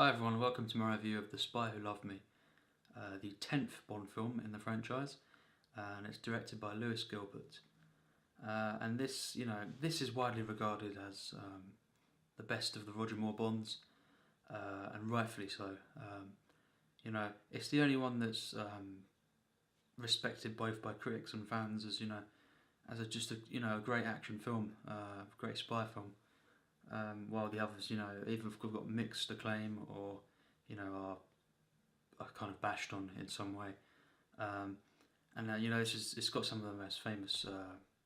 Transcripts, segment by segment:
Hi everyone, welcome to my review of The Spy Who Loved Me, the 10th Bond film in the franchise, and it's directed by Gilbert. And this is widely regarded as the best of the Roger Moore Bonds, and rightfully so. It's the only one that's respected both by critics and fans as a great action film, great spy film. While the others, either have got mixed acclaim or, are kind of bashed on in some way. It's got some of the most famous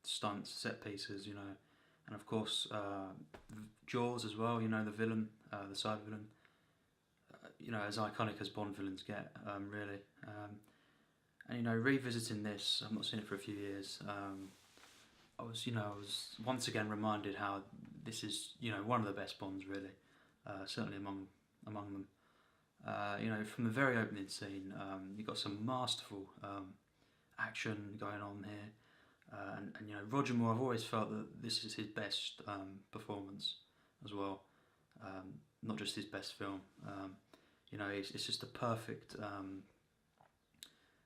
stunts, set pieces, and of course Jaws as well. The villain, the side villain. As iconic as Bond villains get, really. Revisiting this, I've not seen it for a few years. I was once again reminded how this is, one of the best Bonds, really, certainly among them. From the very opening scene, you've got some masterful action going on here, and Roger Moore, I've always felt that this is his best performance as well, not just his best film. It's just a perfect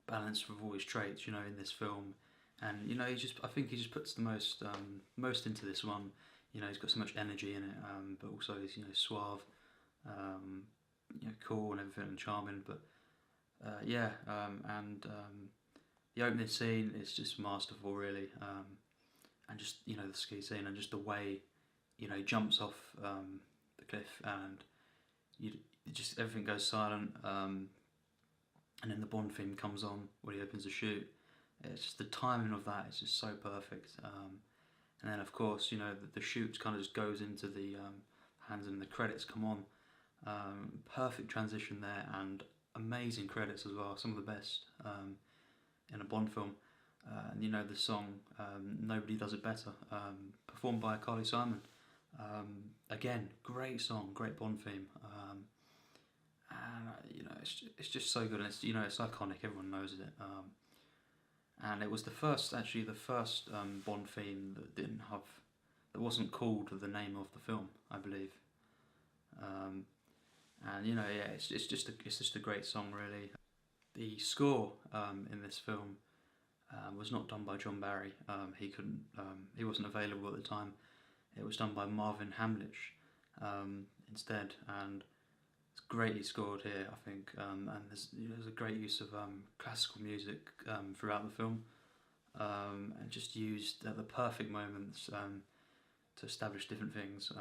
balance of all his traits, in this film. And I think he just puts the most into this one. He's got so much energy in it, but also he's suave, cool and everything, and charming. But the opening scene is just masterful, really, and just the ski scene and just the way he jumps off the cliff and everything goes silent, and then the Bond theme comes on when he opens the chute. It's just the timing of that is just so perfect, and then of course the chute kind of just goes into the hands and the credits come on. Perfect transition there and amazing credits as well, some of the best in a Bond film. The song "Nobody Does It Better," performed by Carly Simon. Again, great song, great Bond theme, and it's just so good. And it's iconic. Everyone knows it. And it was the first Bond theme that wasn't called the name of the film, I believe. It's just a great song, really. The score in this film was not done by John Barry. He wasn't available at the time. It was done by Marvin Hamlisch instead, and it's greatly scored here, I think. And there's a great use of classical music throughout the film, and just used at the perfect moments to establish different things.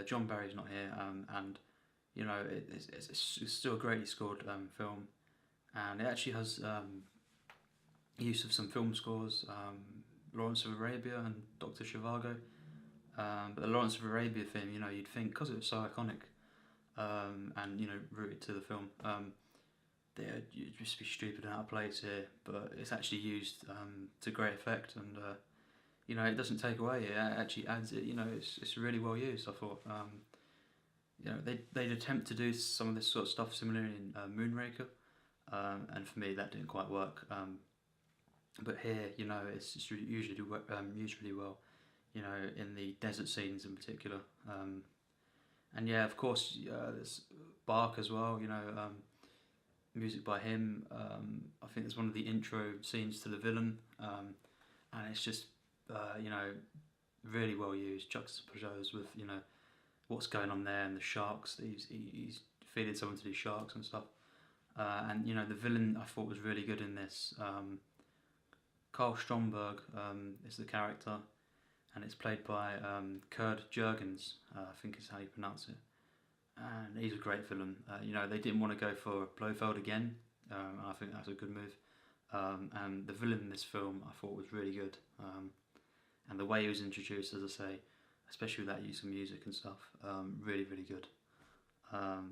John Barry's not here, and it's still a greatly scored film, and it actually has use of some film scores, Lawrence of Arabia and Dr. Zhivago. But the Lawrence of Arabia theme, you'd think, because it was so iconic, and rooted to the film, you'd just be stupid and out of place here, but it's actually used to great effect, and it doesn't take away, it actually adds it. It's really well used, I thought. They'd attempt to do some of this sort of stuff similarly in Moonraker, and for me that didn't quite work, but here it's just used really well, in the desert scenes in particular. And of course, there's Bach as well, music by him. I think it's one of the intro scenes to the villain, and it's just, really well used, juxtaposed with, what's going on there and the sharks. He's feeding someone to these sharks and stuff. And, the villain I thought was really good in this. Carl Stromberg is the character, and it's played by Jürgens, I think is how you pronounce it. And he's a great villain. They didn't want to go for Blofeld again, and I think that's a good move. And the villain in this film I thought was really good, and the way he was introduced, as I say, especially with that use of music and stuff, really, really good.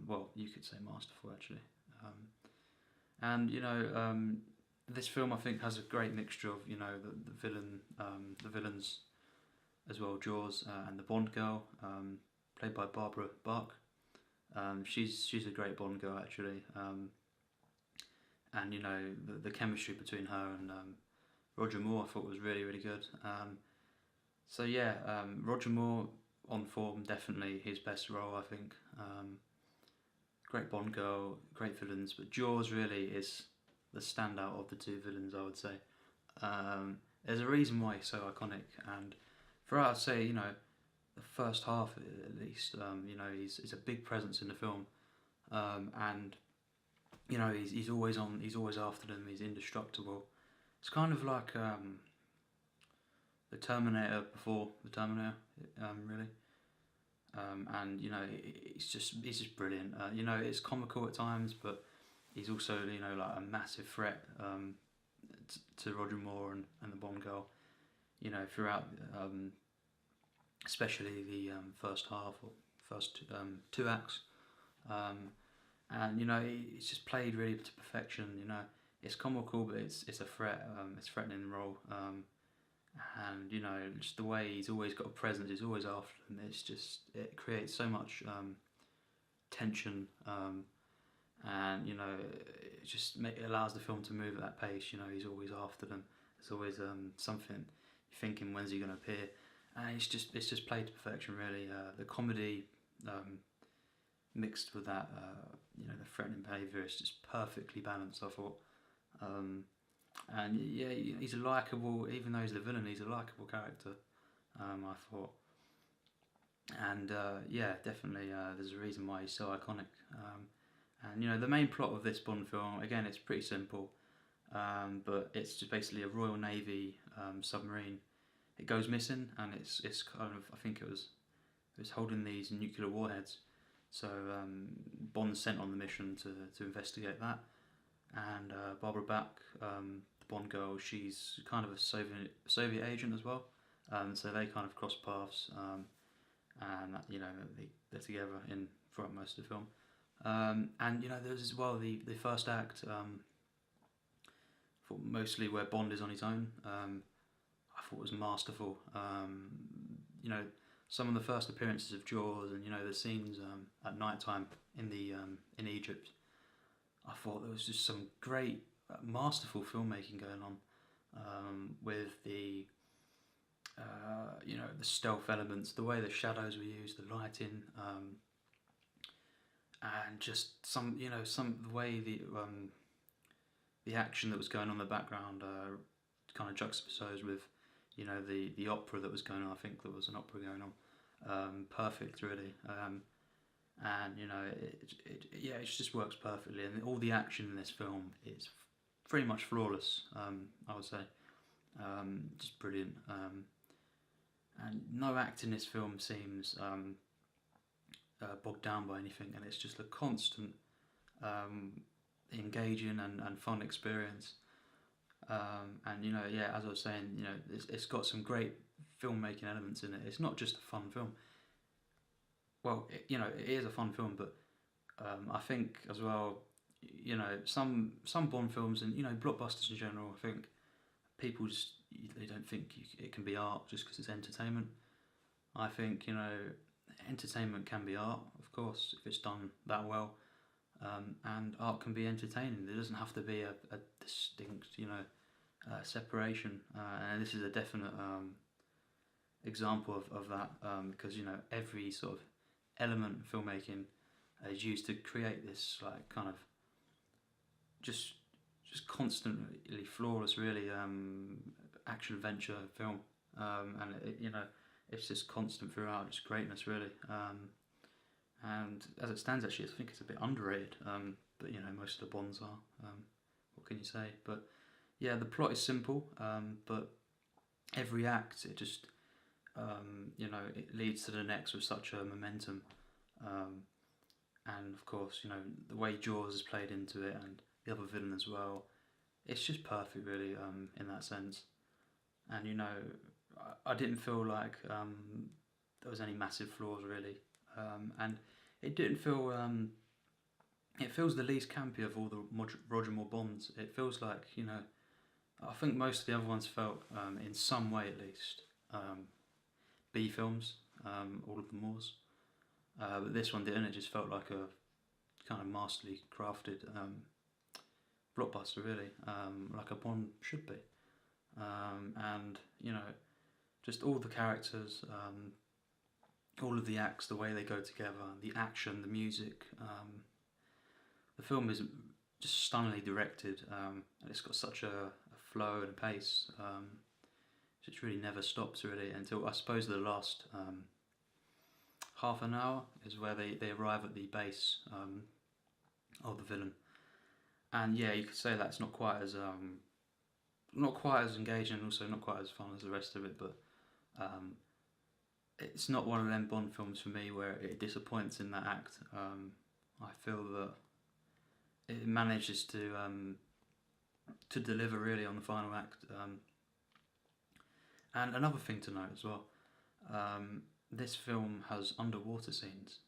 Well, you could say masterful, actually. This film I think has a great mixture of the villains as well, Jaws, and the Bond girl, played by Barbara Bach. She's a great Bond girl, actually, and the chemistry between her and Roger Moore I thought was really, really good. Roger Moore on form, definitely his best role, I think. great Bond girl, great villains, but Jaws really is the standout of the two villains, I would say. There's a reason why he's so iconic, and throughout, I'd say, the first half at least, he's a big presence in the film, and he's always on, he's always after them, he's indestructible. It's kind of like the Terminator before the Terminator, really. And he's just brilliant. It's comical at times, but he's also like a massive threat to Roger Moore and the Bond girl. Throughout, especially the first half or first two acts, and it's just played really to perfection. It's comical, but it's a threat. It's a threatening role. And just the way he's always got a presence, he's always after them. It creates so much tension, and it allows the film to move at that pace. He's always after them. There's always something you're thinking, when's he going to appear? And it's just played to perfection, really. The comedy mixed with that, the threatening behaviour is just perfectly balanced, I thought. And yeah, he's a likeable, even though he's the villain, he's a likeable character, I thought. And yeah, definitely, there's a reason why he's so iconic. And the main plot of this Bond film, again, it's pretty simple, but it's just basically a Royal Navy submarine. It goes missing, and it's kind of, I think it was holding these nuclear warheads. So Bond's sent on the mission to investigate that. And Barbara Bach, the Bond girl, she's kind of a Soviet agent as well. So they kind of cross paths, and they're together throughout most of the film. And there's as well the first act, for mostly where Bond is on his own. I thought was masterful. Some of the first appearances of Jaws, and the scenes at night time in Egypt. I thought there was just some great, masterful filmmaking going on, with the stealth elements, the way the shadows were used, the lighting, and just the way the action that was going on in the background, kind of juxtaposed with the opera that was going on. I think there was an opera going on, perfect, really. And it just works perfectly, and all the action in this film is pretty much flawless. I would say, just brilliant. And no act in this film seems bogged down by anything, and it's just a constant, engaging and fun experience. And as I was saying, it's got some great filmmaking elements in it. It's not just a fun film. Well, it is a fun film, but I think as well, some Bond films and blockbusters in general, I think people they don't think it can be art just because it's entertainment. I think entertainment can be art, of course, if it's done that well, and art can be entertaining. There doesn't have to be a distinct separation, and this is a definite example of that, because every sort of element of filmmaking is used to create this like kind of just constantly flawless, really, action adventure film, and it's just constant throughout, just greatness, really. And as it stands, actually, I think it's a bit underrated, but most of the Bonds are. What can you say? But yeah, the plot is simple, but every act, it just it leads to the next with such a momentum, and of course, the way Jaws is played into it, and the other villain as well. It's just perfect, really, in that sense. And I didn't feel like there was any massive flaws, really, and it didn't feel. It feels the least campy of all the Roger Moore Bonds. It feels like I think most of the other ones felt, in some way at least, B films, all of the Moores. But this one didn't. It just felt like a kind of masterly crafted blockbuster, really, like a Bond should be. And just all the characters, all of the acts, the way they go together, the action, the music, The film is just stunningly directed, and it's got such a flow and a pace. It really never stops really until I suppose the last half an hour is where they arrive at the base of the villain. And yeah, you could say that's not quite as engaging, and also not quite as fun as the rest of it. But it's not one of them Bond films for me where it disappoints in that act. I feel that it manages to deliver really on the final act. And another thing to note as well, this film has underwater scenes,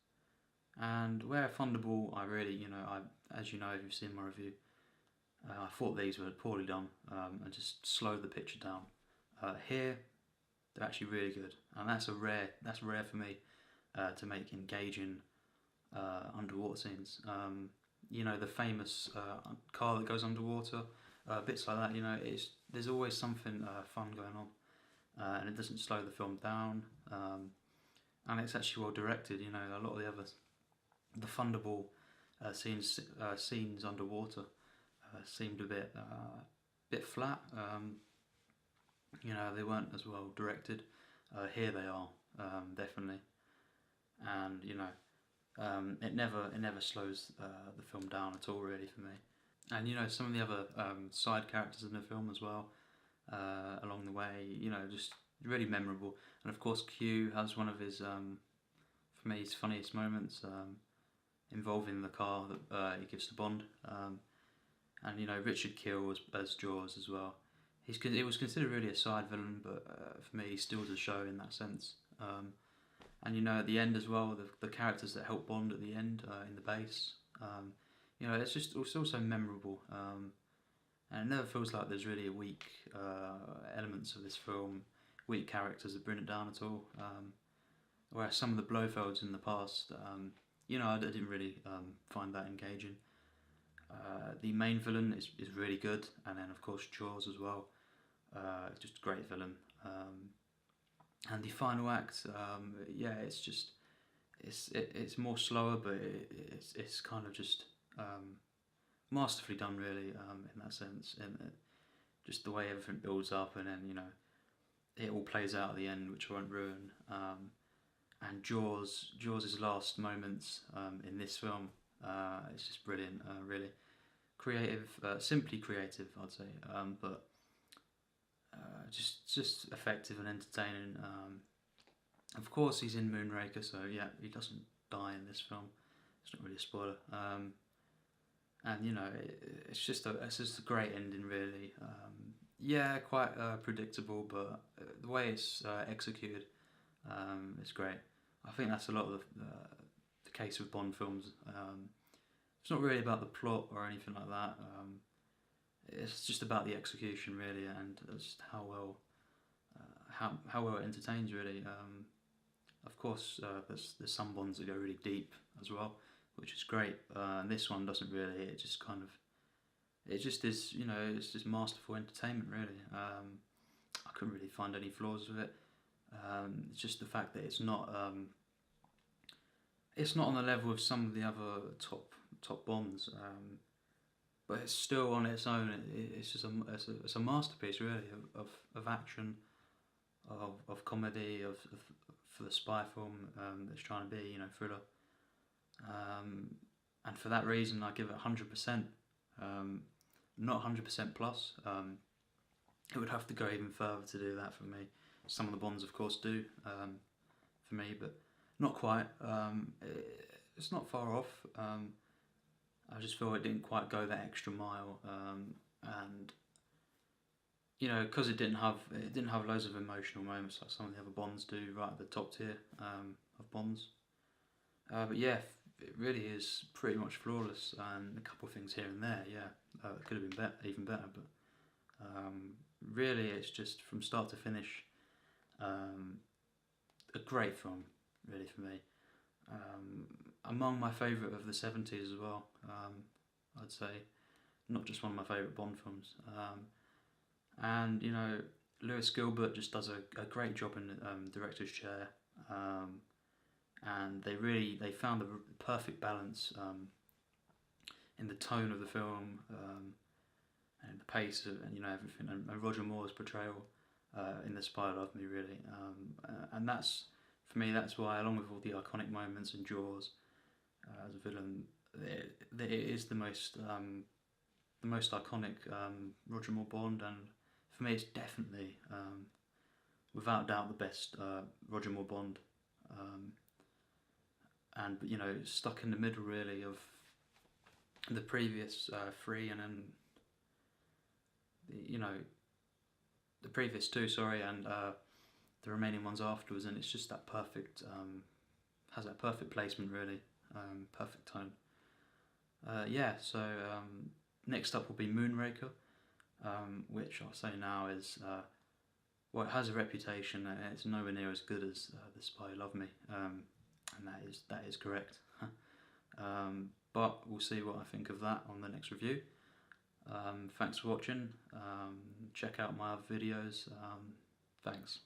and where fundable, as you know, if you've seen my review, I thought these were poorly done and just slowed the picture down. Here, they're actually really good, and that's rare for me to make engaging underwater scenes. The famous car that goes underwater, bits like that. There's always something fun going on. And it doesn't slow the film down, and it's actually well directed. A lot of the fundable scenes underwater seemed a bit flat. They weren't as well directed. Here they are, definitely, and it never slows the film down at all, really, for me. And some of the other side characters in the film as well. Along the way, just really memorable. And of course, Q has one of his, for me, his funniest moments involving the car that he gives to Bond. And Richard Kiel as Jaws as well. It was considered really a side villain, but for me, he steals the show in that sense. And at the end as well, the characters that help Bond at the end in the base. It's also memorable. And it never feels like there's really a weak elements of this film, weak characters that bring it down at all. Whereas some of the Blofelds in the past, I didn't really find that engaging. The main villain is really good, and then of course Jaws as well, just a great villain. And the final act, it's more slower, but it's kind of just masterfully done, really, in that sense, and just the way everything builds up, and then it all plays out at the end, which I won't ruin. And Jaws' last moments in this film, it's just brilliant, really creative, simply creative, I'd say, but just effective and entertaining. Of course, he's in Moonraker, so yeah, he doesn't die in this film. It's not really a spoiler. And it's just a great ending, really. Quite predictable, but the way it's executed, it's great. I think that's a lot of the case with Bond films. It's not really about the plot or anything like that. It's just about the execution, really, and just how well it entertains, really. Of course, there's some Bonds that go really deep as well, which is great. And this one doesn't really. It just is, it's just masterful entertainment, really. I couldn't really find any flaws with it. It's just the fact that it's not on the level of some of the other top Bonds, but it's still on its own. It's just it's a masterpiece, really, of action, of comedy, for the spy film that's trying to be, thriller. And for that reason, I give it 100%. Not 100% plus. It would have to go even further to do that for me. Some of the Bonds, of course, do for me, but not quite. It's not far off. I just feel it didn't quite go that extra mile, and because it didn't have loads of emotional moments like some of the other Bonds do, right at the top tier of Bonds. But yeah, it really is pretty much flawless, and a couple of things here and there, it could have been even better, but really it's just from start to finish a great film, really, for me. Among my favourite of the 70s as well, I'd say, not just one of my favourite Bond films. And Lewis Gilbert just does a great job in director's chair, and they found the perfect balance in the tone of the film, and the pace of, and everything, and Roger Moore's portrayal in The Spy Who Loved Me, really, and that's, for me, that's why, along with all the iconic moments in Jaws as a villain, it is the most iconic Roger Moore Bond, and for me, it's definitely, without doubt, the best Roger Moore Bond. And stuck in the middle, really, of the previous three, and then the previous two, sorry, and the remaining ones afterwards, and it's just that perfect, has that perfect placement, really, perfect tone. So next up will be Moonraker, which I'll say now is, it has a reputation, and it's nowhere near as good as The Spy Who Loved Me, and that is correct. But we'll see what I think of that on the next review. Thanks for watching. Check out my other videos. Thanks.